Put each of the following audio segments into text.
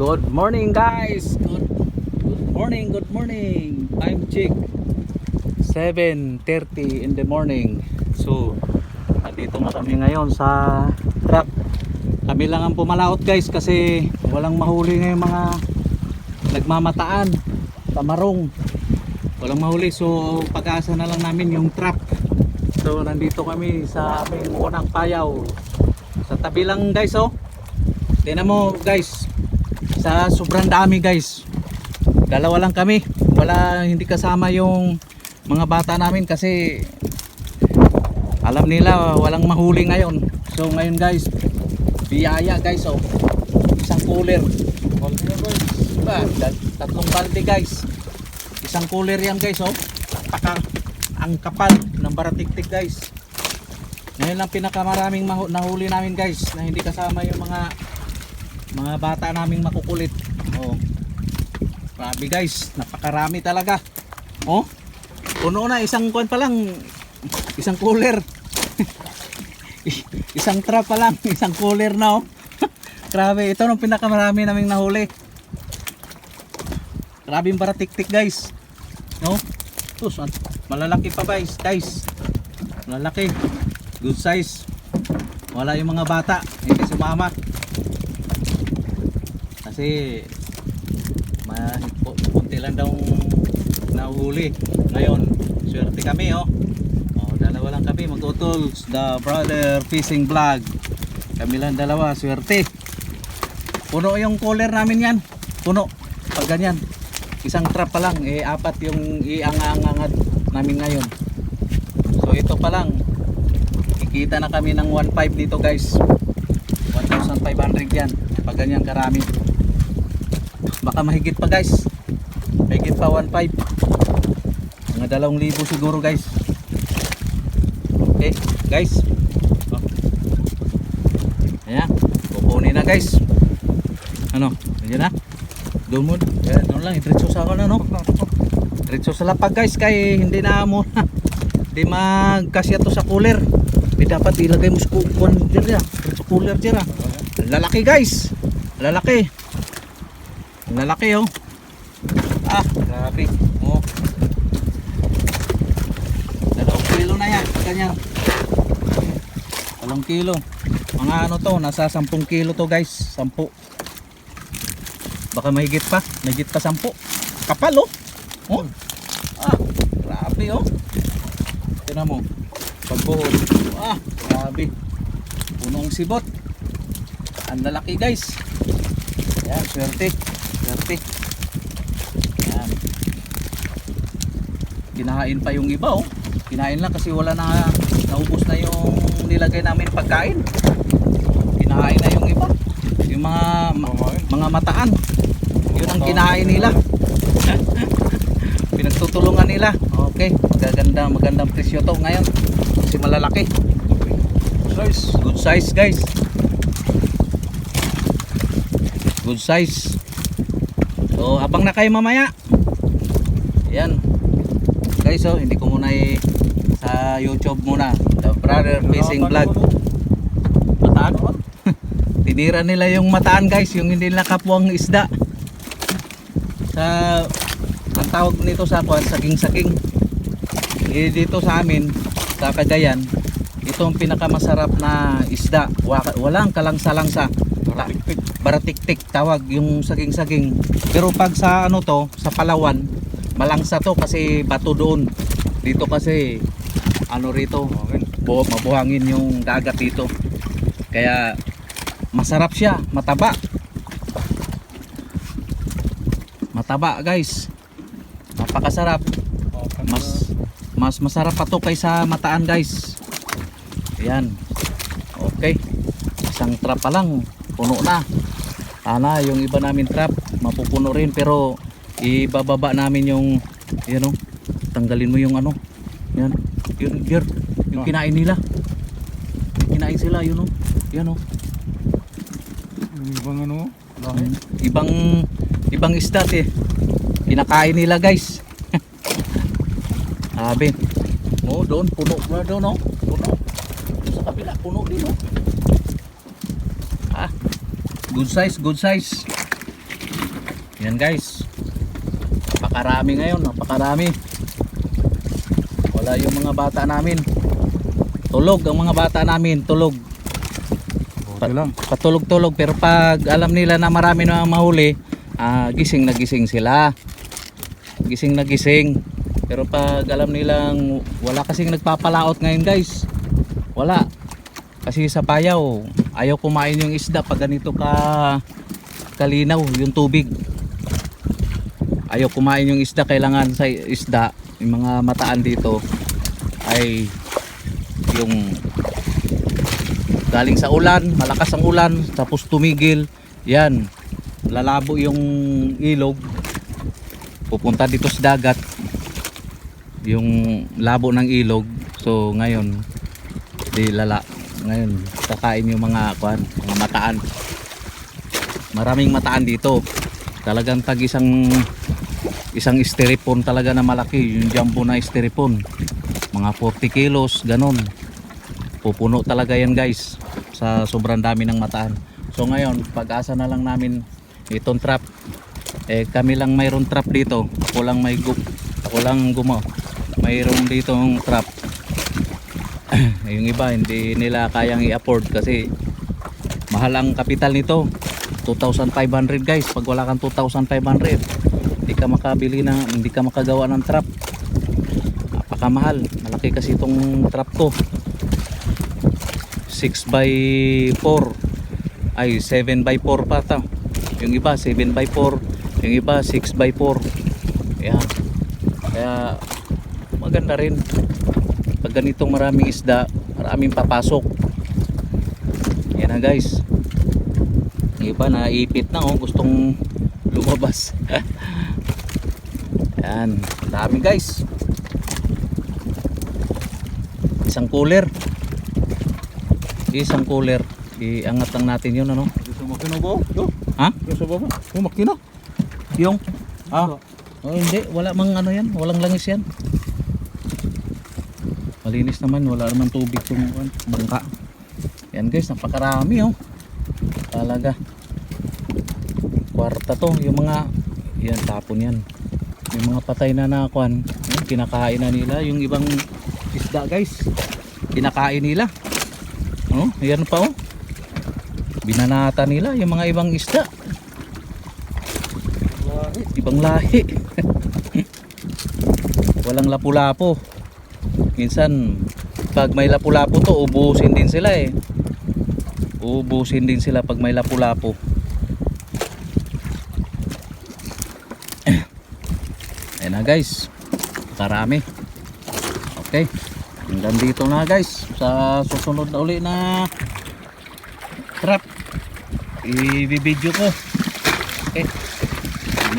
Good morning guys. Good morning. Time check 7:30 in the morning. So, nandito na kami ngayon sa truck. Kami lang ang pumalaot guys kasi walang mahuli ngayong mga nagmamataan, tamarong. Walang mahuli, so pag-asa na lang namin yung truck. So, nandito kami sa aming unang payaw. Sa tabi lang guys, oh. Tingnan mo guys, sa sobrang dami guys, dalawa lang kami, hindi kasama yung mga bata namin kasi alam nila walang mahuli ngayon. So ngayon guys, biyaya guys, oh, isang cooler, tatlong balde guys, isang cooler yan guys, oh, ang kapal ng baratiktik guys. Ngayon lang pinakamaraming nahuli namin guys, na hindi kasama yung mga bata naming makukulit. Oh, grabe guys, napakarami talaga. Oh, puno na, isang kuwan pa lang, isang cooler. Isang trap pa lang, isang cooler na, oh. Grabe, ito nung pinakamarami naming nahuli. Grabe yung baratiktik guys, no? Tus, malalaki pa guys, malalaki, good size. Wala yung mga bata, hindi sumama kasi kunti lang daw nahuli. Ngayon swerte kami, oh. Dalawa lang kami, mag-utols, the brother fishing vlog. Kami lang dalawa, swerte. Puno yung cooler namin yan, puno. Pag ganyan, isang trap pa lang, apat yung iangangat namin ngayon. So ito pa lang, kikita na kami ng 1.5 dito guys, 1,500 yan pag ganyan karami. Baka mahigit pa guys, mahigit pa 1.5, mga 2,000 siguro guys. Okay guys, oh. Ayan, kukunin na guys. Ano, ayan na, doon mo, doon lang, diretso sa ako na, no? Diretso sa lapag guys, kay hindi na mo hindi magkasya to sa cooler. Dapat ilagay mo sa cooler dyan, ah. Lalaki guys, lalaki, oh. Grabe, oh. 2 kilo na yan, ganyan. 2 kilo, mga ano to, nasa 10 kilo to guys, 10. Baka mahigit pa 10. Kapal, oh. Oh, grabe, oh. Tignan mo, pagbuhod, grabe, punong sibot. Ang lalaki guys. Yan, swerte. Yan. Kinahain pa yung iba, oh. Kinain lang kasi wala na, naubos na yung nilagay namin pagkain. Kinahain na yung iba. Yung mga mataan. Yun ang kinahain nila. Pinagtutulungan nila. Okay, magandang presyo to ngayon. Kasi malalaki. Good size guys. Good size. So abang na kayo mamaya. Yan guys, oh, hindi ko muna sa YouTube muna, the brother fishing vlog. Mataan. Tinira nila yung mataan guys, yung hindi nakapuang isda. Ang tawag nito sa saging-saging. Dito sa amin sa Cagayan, ito ang pinakamasarap na isda. Walang kalangsa-langsa, baratiktik tawag yung saging-saging. Pero pag sa ano to, sa Palawan, malangsa to kasi bato doon. Dito kasi ano rito, mabuhangin yung dagat dito. Kaya masarap siya, mataba guys. Napakasarap. Mas masarap pa to kaysa mataan guys. Ayan. Okay. Isang trap pa lang, puno na. Sana yung iba namin trap mapupuno rin, pero ibababa namin yung, yan, oh. Tanggalin mo yung ano. Yan. Yung kinain nila. Kinain sila, yun, oh. Yan, oh. Ibang ano? Ibang isda eh. Kinakain nila guys. Sabi. Oh, doon puno na doon, oh. Puno. Sa kabila puno din, oh. Good size. Yan guys. Napakarami ngayon, napakarami. Wala yung mga bata namin. Tulog ang mga bata namin, tulog. Patulog-tulog, pero pag alam nila na marami na mahuli, gising na gising sila. Gising na gising. Pero pag alam nilang wala kasing nagpapalaot ngayon guys. Wala. Kasi sa payaw, ayaw kumain yung isda pag ganito kalinaw yung tubig. Ayaw kumain yung isda, kailangan sa isda, yung mga mataan dito ay yung galing sa ulan, malakas ang ulan, tapos tumigil, yan, lalabo yung ilog, pupunta dito sa dagat, yung labo ng ilog. So ngayon, ngayon kakain yung mga mataan. Maraming mataan dito. Talagang tag isang styrofoam talaga na malaki, yung jumbo na styrofoam. Mga 40 kilos, ganon. Pupuno talaga yan guys sa sobrang dami ng mataan. So ngayon, pag-asa na lang namin itong trap. Kami lang mayroon trap dito. Ako lang mayroon dito ng trap. Yung iba hindi nila kayang i-afford kasi mahal ang kapital nito. 2,500 guys. Pag wala kang 2,500, hindi ka makagawa ng trap. Napakamahal. Malaki kasi itong trap ko. 6x4 ay 7x4 pa ito. Yung iba 7x4, yung iba 6x4. Yan. Kaya maganda rin pag ganitong maraming isda, maraming papasok. Yan na guys. Yung iba naipit na, gustong lumabas. Yan, dami guys. Isang cooler, iangat lang natin yun, ano? Gusto makina ba? Ha? Gusto ba? Makina? Yung? Hindi, wala mang ano yan, walang langis yan. Malinis naman, wala naman tubig yung bangka. Yan guys, napakarami talaga. Kwarta to, yung mga yan, tapon yan. Yung mga patay na nakuan, kinakain na nila. Yung ibang isda guys, kinakain nila. Yan pa binanata nila yung mga ibang isda. Ibang lahi. Walang lapu-lapo. Minsan pag may lapu-lapo to, ubusin din sila ubusin din sila pag may lapu-lapo. Ayan na guys, karami. Okay, hanggang dito na guys. Sa susunod na uli na trap, i-video ko. Okay,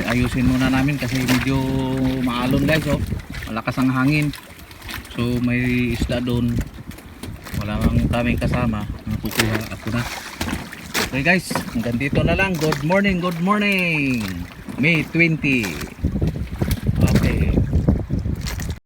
ayusin muna namin kasi medyo maalon guys. Malakas ang hangin. So may isda doon, wala kang kaming kasama, nakukuha ako na. Okay guys, hanggang dito na lang. Good morning, May 20.